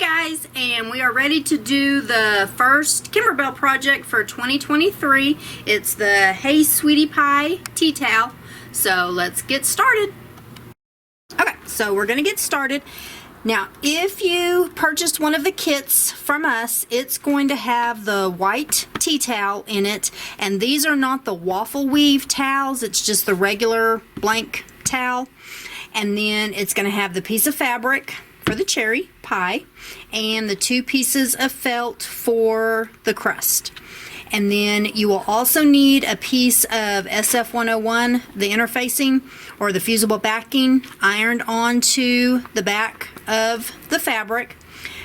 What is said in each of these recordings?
Guys, and we are ready to do the first Kimberbell project for 2023. It's the Hey Sweetie Pie tea towel. So let's get started. Okay, so we're going to get started. Now, if you purchased one of the kits from us, it's going to have the white tea towel in it, and these are not the waffle weave towels, it's just the regular blank towel. And then it's going to have the piece of fabric for the cherry pie and the 2 pieces of felt for the crust. And then you will also need a piece of SF101, the interfacing or the fusible backing, ironed onto the back of the fabric.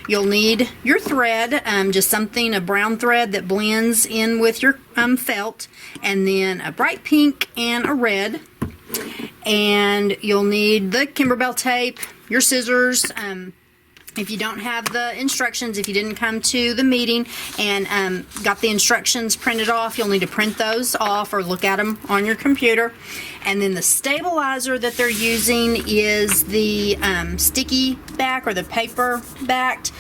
You'll need your thread, just something, a brown thread that blends in with your felt, and then a bright pink and a red. And you'll need the Kimberbell tape, your scissors. If you don't have the instructions, if you didn't come to the meeting and got the instructions printed off, you'll need to print those off or look at them on your computer. And then the stabilizer that they're using is the sticky back or the paper backed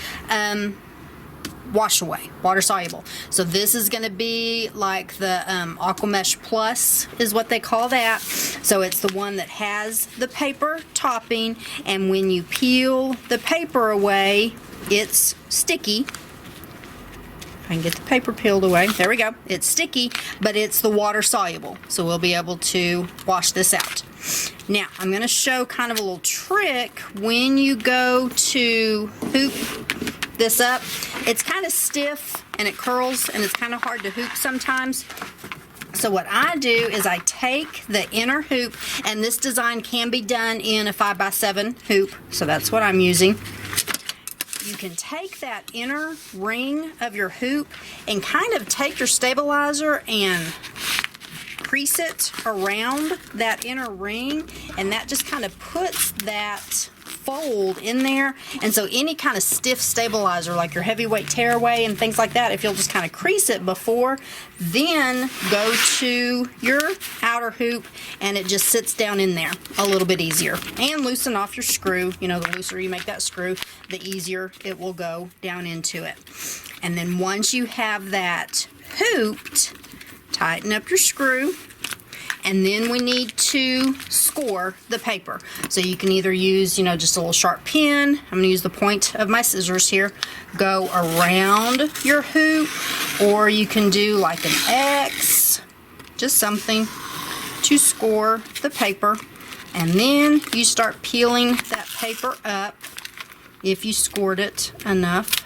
wash away, water soluble. So this is going to be like the Aquamesh Plus is what they call that. So it's the one that has the paper topping, and when you peel the paper away, it's sticky. I can get the paper peeled away. There we go. It's sticky, but it's the water soluble. So we'll be able to wash this out. Now, I'm going to show kind of a little trick when you go to hoop this up. It's kind of stiff and it curls and it's kind of hard to hoop sometimes. So what I do is I take the inner hoop, and this design can be done in a 5x7 hoop, so that's what I'm using. You can take that inner ring of your hoop and kind of take your stabilizer and crease it around that inner ring, and that just kind of puts that fold in there. And so any kind of stiff stabilizer like your heavyweight tearaway and things like that, if you'll just kind of crease it before, then go to your outer hoop and it just sits down in there a little bit easier. And loosen off your screw. You know, the looser you make that screw, the easier it will go down into it. And then once you have that hooped, tighten up your screw. And then we need to score the paper. So you can either use, you know, just a little sharp pin. I'm going to use the point of my scissors here. Go around your hoop, or you can do like an X, just something to score the paper. And then you start peeling that paper up if you scored it enough.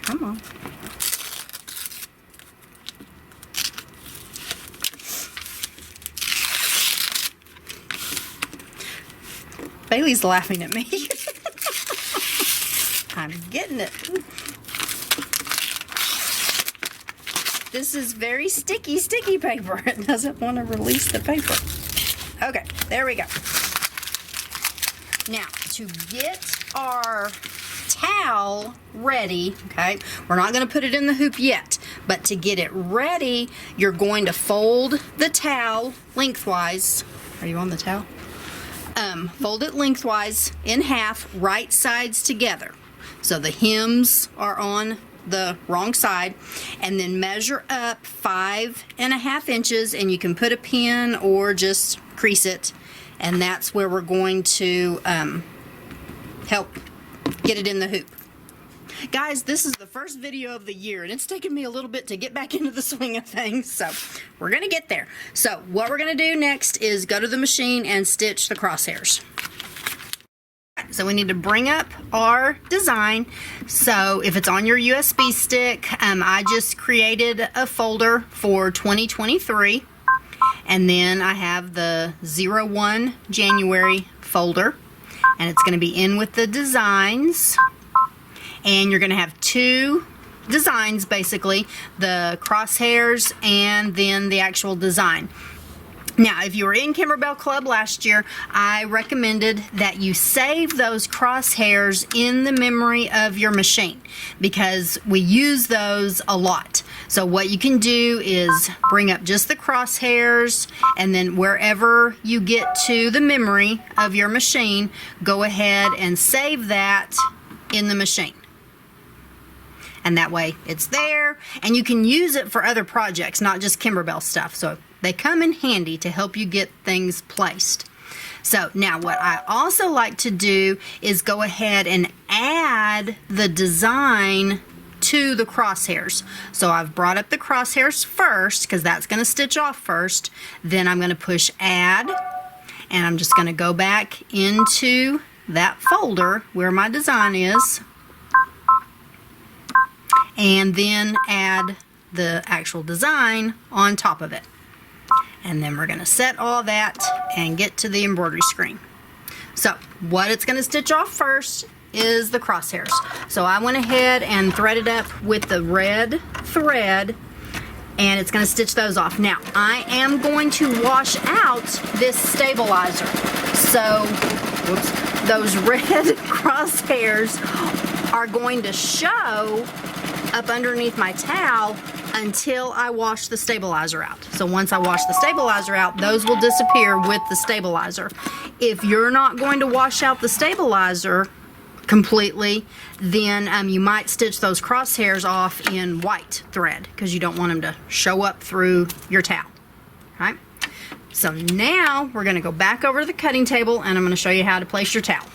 Come on. Bailey's laughing at me. I'm getting it. This is very sticky paper. It doesn't want to release the paper. Okay, there we go. Now, to get our towel ready, okay, we're not going to put it in the hoop yet, but to get it ready, you're going to fold the towel lengthwise. Are you on the towel? Fold it lengthwise in half, right sides together. So the hems are on the wrong side, and then measure up 5.5 inches, and you can put a pin or just crease it, and that's where we're going to help get it in the hoop. Guys, this is the first video of the year, and it's taken me a little bit to get back into the swing of things, so we're going to get there. So what we're going to do next is go to the machine and stitch the crosshairs. So we need to bring up our design. So if it's on your USB stick, I just created a folder for 2023, and then I have the 01 January folder, and it's going to be in with the designs. And you're going to have 2 designs, basically, the crosshairs and then the actual design. Now, if you were in Kimberbell Club last year, I recommended that you save those crosshairs in the memory of your machine because we use those a lot. So what you can do is bring up just the crosshairs, and then wherever you get to the memory of your machine, go ahead and save that in the machine. And that way it's there, and you can use it for other projects, not just Kimberbell stuff. So they come in handy to help you get things placed. So now what I also like to do is go ahead and add the design to the crosshairs. So I've brought up the crosshairs first because that's going to stitch off first. Then I'm going to push add, and I'm just going to go back into that folder where my design is, and then add the actual design on top of it. And then we're going to set all that and get to the embroidery screen. So what it's going to stitch off first is the crosshairs. So I went ahead and threaded up with the red thread, and it's going to stitch those off. Now I am going to wash out this stabilizer. So those red crosshairs are going to show up underneath my towel until I wash the stabilizer out. So once I wash the stabilizer out, those will disappear with the stabilizer. If you're not going to wash out the stabilizer completely, then you might stitch those crosshairs off in white thread because you don't want them to show up through your towel. All right? So now we're going to go back over to the cutting table, and I'm going to show you how to place your towel.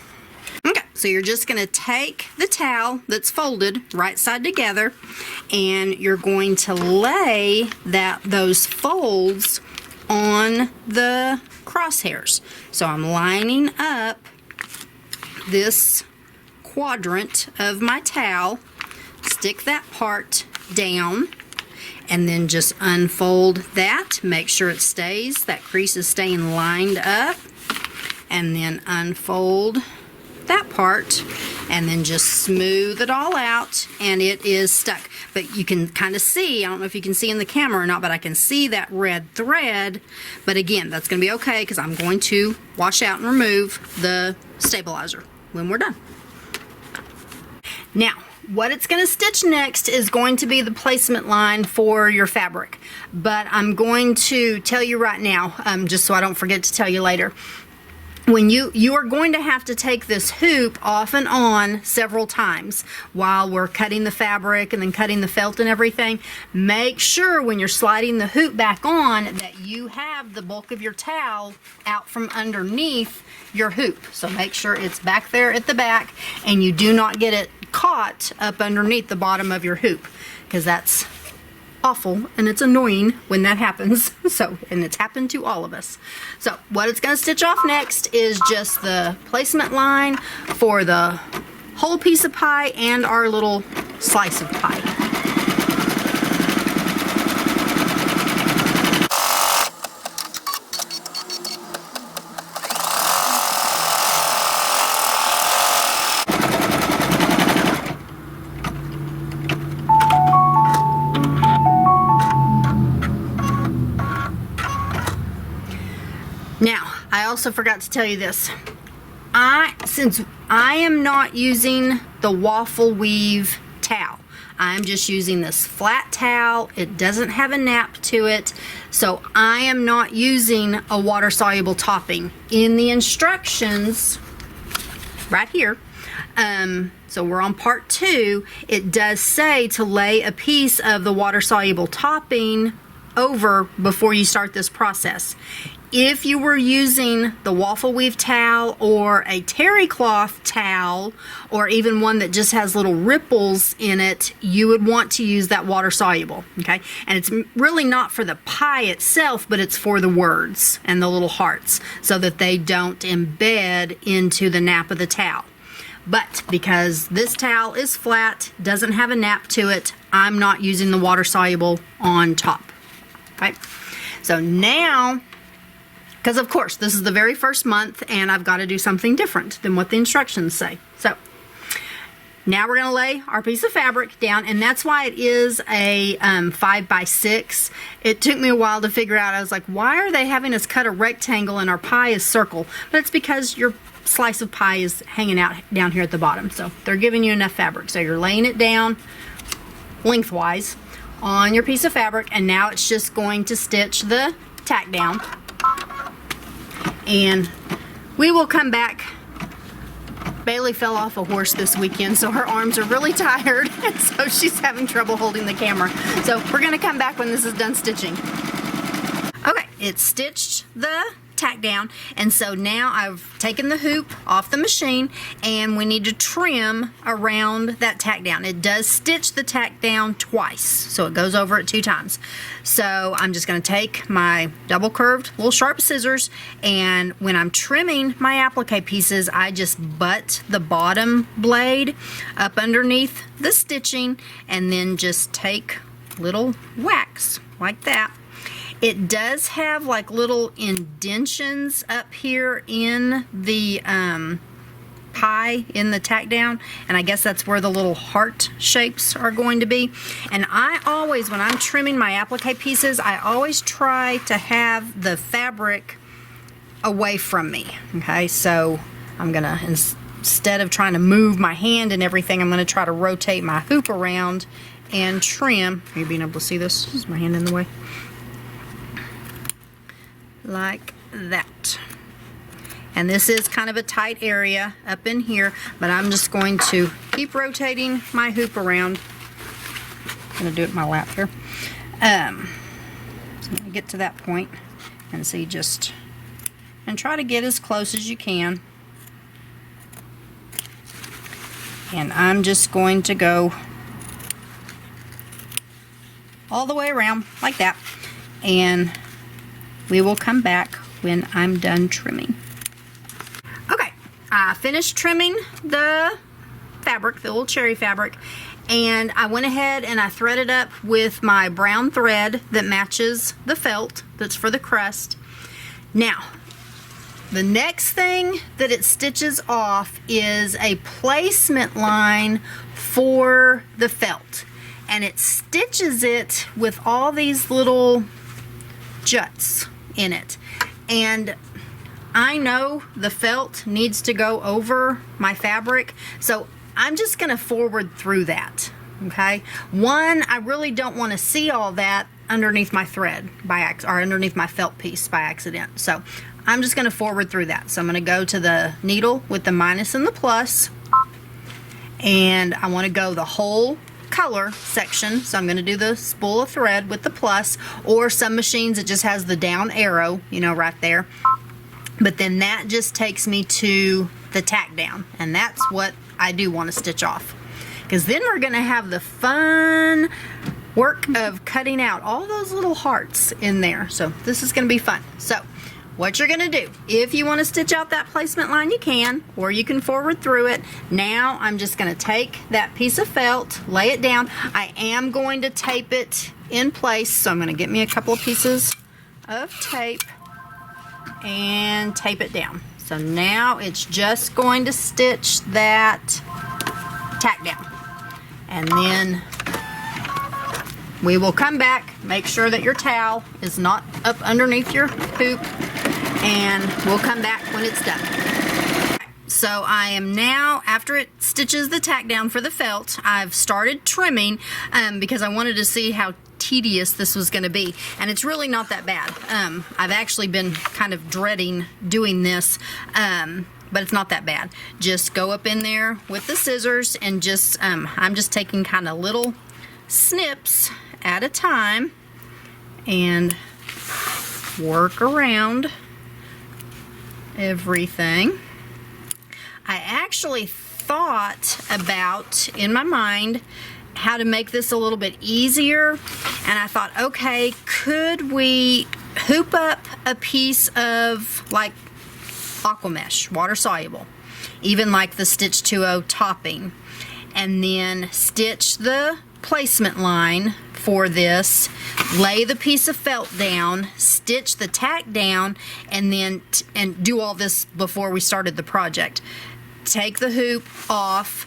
Okay, so you're just going to take the towel that's folded right side together, and you're going to lay those folds on the crosshairs. So I'm lining up this quadrant of my towel, stick that part down, and then just unfold that. Make sure it stays, that crease is staying lined up, and then unfold that part, and then just smooth it all out, and it is stuck. But you can kind of see, I don't know if you can see in the camera or not, but I can see that red thread. But again, that's going to be okay because I'm going to wash out and remove the stabilizer when we're done. Now, what it's going to stitch next is going to be the placement line for your fabric. But I'm going to tell you right now, just so I don't forget to tell you later, when you are going to have to take this hoop off and on several times while we're cutting the fabric and then cutting the felt and everything. Make sure when you're sliding the hoop back on that you have the bulk of your towel out from underneath your hoop. So make sure it's back there at the back, and you do not get it caught up underneath the bottom of your hoop, because that's awful and it's annoying when that happens. So, and it's happened to all of us. So what it's going to stitch off next is just the placement line for the whole piece of pie and our little slice of pie. Now, I also forgot to tell you this. Since I am not using the waffle weave towel, I'm just using this flat towel. It doesn't have a nap to it, so I am not using a water-soluble topping. In the instructions, right here, so we're on part 2, it does say to lay a piece of the water-soluble topping over before you start this process. If you were using the waffle weave towel or a terry cloth towel, or even one that just has little ripples in it, you would want to use that water soluble, okay? And it's really not for the pie itself, but it's for the words and the little hearts so that they don't embed into the nap of the towel. But because this towel is flat, doesn't have a nap to it, I'm not using the water soluble on top, okay? So now, because of course this is the very first month and I've got to do something different than what the instructions say. So now we're going to lay our piece of fabric down, and that's why it is a 5x6. It took me a while to figure out. I was like, why are they having us cut a rectangle and our pie is circle? But it's because your slice of pie is hanging out down here at the bottom. So they're giving you enough fabric. So you're laying it down lengthwise on your piece of fabric, and now it's just going to stitch the tack down. And we will come back. Bailey fell off a horse this weekend, so her arms are really tired, and so she's having trouble holding the camera. So we're gonna come back when this is done stitching. Okay, it's stitched the tack down, and so now I've taken the hoop off the machine, and we need to trim around that tack down. It does stitch the tack down twice, so it goes over it 2 times. So I'm just going to take my double curved little sharp scissors, and when I'm trimming my applique pieces, I just butt the bottom blade up underneath the stitching and then just take little whacks like that. It does have like little indentions up here in the pie in the tack down, and I guess that's where the little heart shapes are going to be. And I always, when I'm trimming my applique pieces, I always try to have the fabric away from me. Okay, so I'm gonna, instead of trying to move my hand and everything, I'm gonna try to rotate my hoop around and trim. Are you being able to see this? Is my hand in the way? Like that. And this is kind of a tight area up in here, but I'm just going to keep rotating my hoop around. I'm going to do it in my lap here. So I'm going to get to that point and see, just, and try to get as close as you can. And I'm just going to go all the way around like that, and we will come back when I'm done trimming. Okay, I finished trimming the fabric, the little cherry fabric, and I went ahead and I threaded up with my brown thread that matches the felt that's for the crust. Now, the next thing that it stitches off is a placement line for the felt, and it stitches it with all these little juts in it. And I know the felt needs to go over my fabric, so I'm just going to forward through that. Okay, one, I really don't want to see all that underneath my thread or underneath my felt piece by accident, so I'm just going to forward through that. So I'm going to go to the needle with the minus and the plus, and I want to go the whole color section. So I'm going to do the spool of thread with the plus, or some machines it just has the down arrow, you know, right there. But then that just takes me to the tack down, and that's what I do want to stitch off, because then we're going to have the fun work of cutting out all those little hearts in there. So this is going to be fun. So what you're going to do, if you want to stitch out that placement line, you can, or you can forward through it. Now I'm just going to take that piece of felt, lay it down. I am going to tape it in place, so I'm going to get me a couple of pieces of tape and tape it down. So now it's just going to stitch that tack down, and then we will come back, make sure that your towel is not up underneath your hoop, and we'll come back when it's done. So I am now, after it stitches the tack down for the felt, I've started trimming because I wanted to see how tedious this was going to be, and it's really not that bad. I've actually been kind of dreading doing this, but it's not that bad. Just go up in there with the scissors and just, I'm just taking kind of little snips at a time and work around everything. I actually thought about, in my mind, how to make this a little bit easier, and I thought, okay, could we hoop up a piece of like Aquamesh, water soluble, even like the Stitch 2.0 topping, and then stitch the placement line for this, lay the piece of felt down, stitch the tack down, and then and do all this before we started the project. Take the hoop off,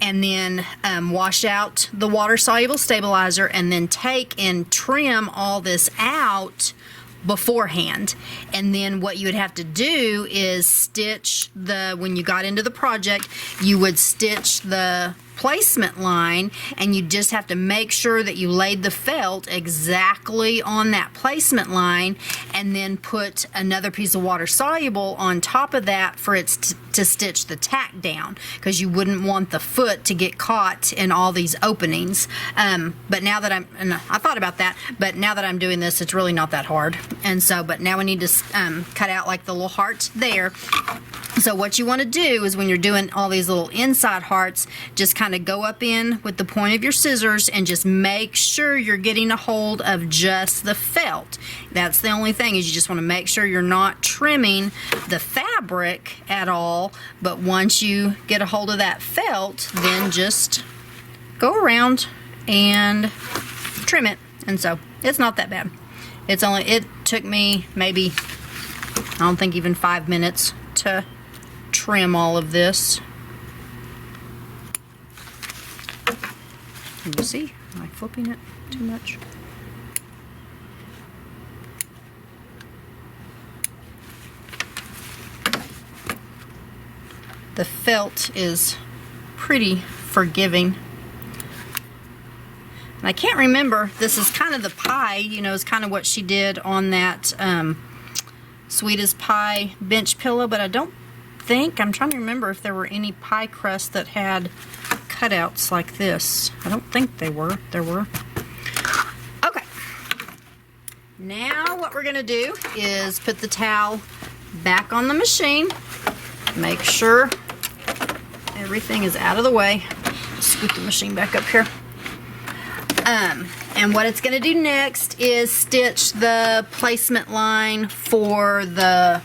and then wash out the water soluble stabilizer, and then take and trim all this out beforehand. And then what you would have to do is stitch the, when you got into the project, you would stitch the placement line, and you just have to make sure that you laid the felt exactly on that placement line, and then put another piece of water soluble on top of that for it to stitch the tack down, because you wouldn't want the foot to get caught in all these openings. But now that I thought about that, but now that I'm doing this, it's really not that hard. And so, but now we need to cut out like the little hearts there. So what you want to do is when you're doing all these little inside hearts, just kind of go up in with the point of your scissors and just make sure you're getting a hold of just the felt. That's the only thing, is you just want to make sure you're not trimming the fabric at all, but once you get a hold of that felt, then just go around and trim it. And so it's not that bad. It took me maybe, I don't think even 5 minutes to trim all of this. Can you see? Am I flipping it too much? The felt is pretty forgiving. And I can't remember, this is kind of the pie, you know, is kind of what she did on that Sweet as Pie bench pillow, but I don't think, I'm trying to remember if there were any pie crusts that had cutouts like this. I don't think there were. Okay. Now what we're going to do is put the towel back on the machine. Make sure everything is out of the way. Scoot the machine back up here. And what it's going to do next is stitch the placement line for the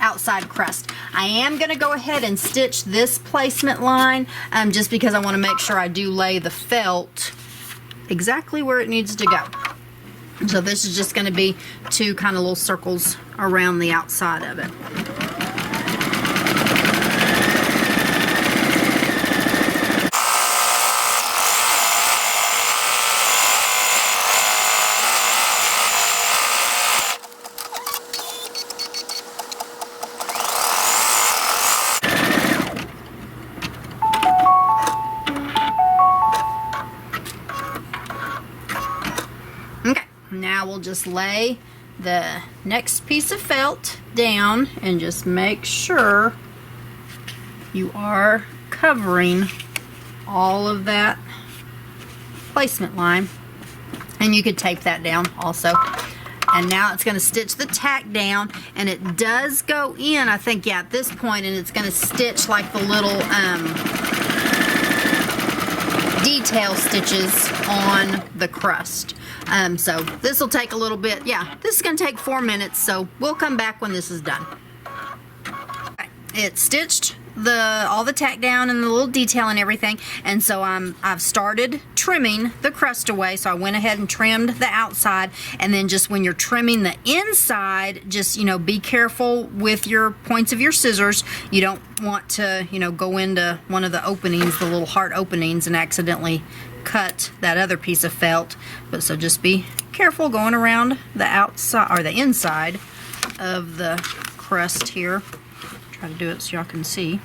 outside crust. I am going to go ahead and stitch this placement line just because I want to make sure I do lay the felt exactly where it needs to go. So this is just going to be 2 kind of little circles around the outside of it. Now we'll just lay the next piece of felt down and just make sure you are covering all of that placement line. And you could tape that down also. And now it's going to stitch the tack down, and it does go in, I think, yeah, at this point, and it's going to stitch like the little detail stitches on the crust. So this will take a little bit. Yeah, this is going to take 4 minutes, so we'll come back when this is done. Okay. It stitched all the tack down and the little detail and everything, and so I've started trimming the crust away. So I went ahead and trimmed the outside, and then just when you're trimming the inside, just, you know, be careful with your points of your scissors. You don't want to, you know, go into one of the openings, the little heart openings, and accidentally cut that other piece of felt. But so just be careful going around the outside or the inside of the crust here. Try to do it so y'all can see.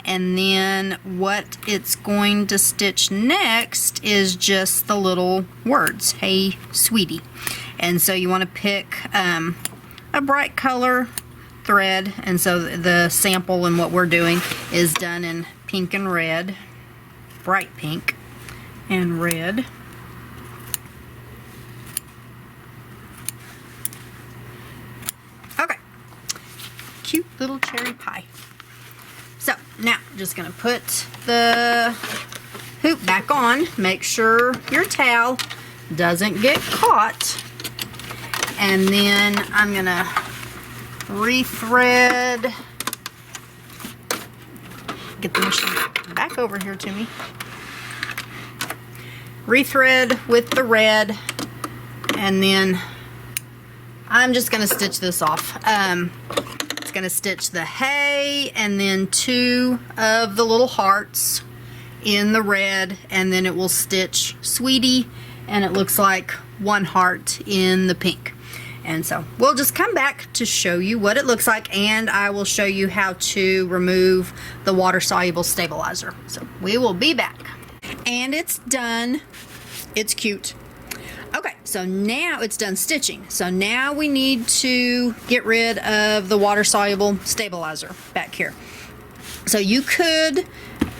And then what it's going to stitch next is just the little words, "Hey sweetie." And so you want to pick a bright color thread, and so the sample and what we're doing is done in pink and red, bright pink and red. Okay, cute little cherry pie. So now I'm just going to put the hoop back on. Make sure your towel doesn't get caught. And then I'm going to rethread. Get the machine back over here to me. Rethread with the red. And then I'm just going to stitch this off. It's going to stitch the hey and then 2 of the little hearts in the red, and then it will stitch sweetie, and it looks like 1 heart in the pink. And so we'll just come back to show you what it looks like, and I will show you how to remove the water-soluble stabilizer. So we will be back. And it's done. It's cute. Okay, so now it's done stitching. So now we need to get rid of the water-soluble stabilizer back here. So you could,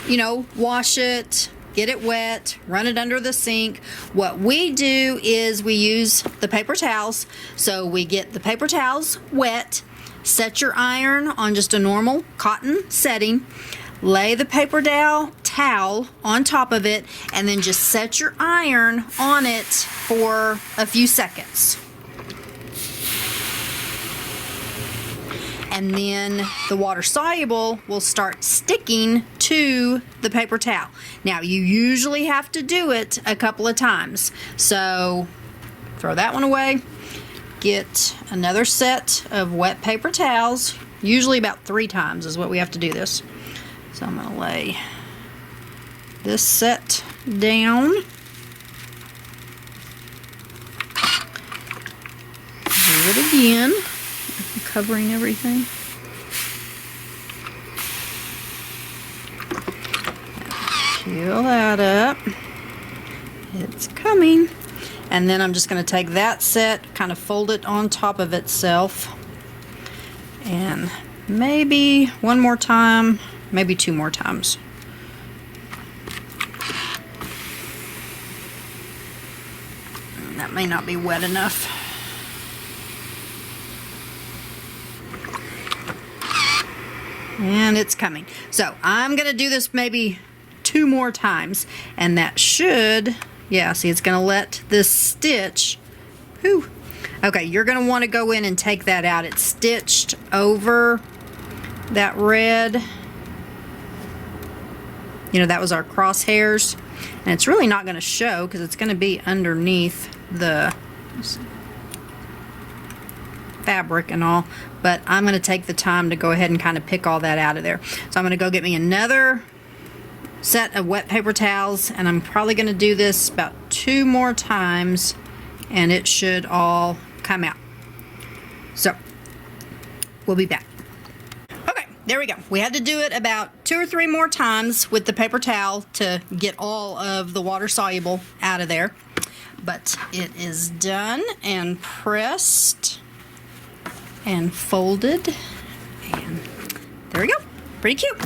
you know, wash it, get it wet, run it under the sink. What we do is we use the paper towels. So we get the paper towels wet, set your iron on just a normal cotton setting, lay the paper towel on top of it, and then just set your iron on it for a few seconds. And then the water soluble will start sticking to the paper towel. Now you usually have to do it a couple of times. So throw that one away. Get another set of wet paper towels. Usually about 3 times is what we have to do this. So I'm going to lay this set down. Do it again. I'm covering everything. Peel that up. It's coming. And then I'm just going to take that set, kind of fold it on top of itself. And maybe one more time, maybe 2 more times. That may not be wet enough. And it's coming. So I'm going to do this maybe 2 more times, and that should, yeah, see, it's going to let this stitch, whew. Okay, you're going to want to go in and take that out. It's stitched over that red. You know, that was our crosshairs. And it's really not going to show because it's going to be underneath the fabric and all. But I'm going to take the time to go ahead and kind of pick all that out of there. So I'm going to go get me another set of wet paper towels, and I'm probably going to do this about 2 more times, and it should all come out. So we'll be back. Okay, there we go. We had to do it about 2 or 3 more times with the paper towel to get all of the water soluble out of there, but it is done and pressed and folded, and there we go. Pretty cute.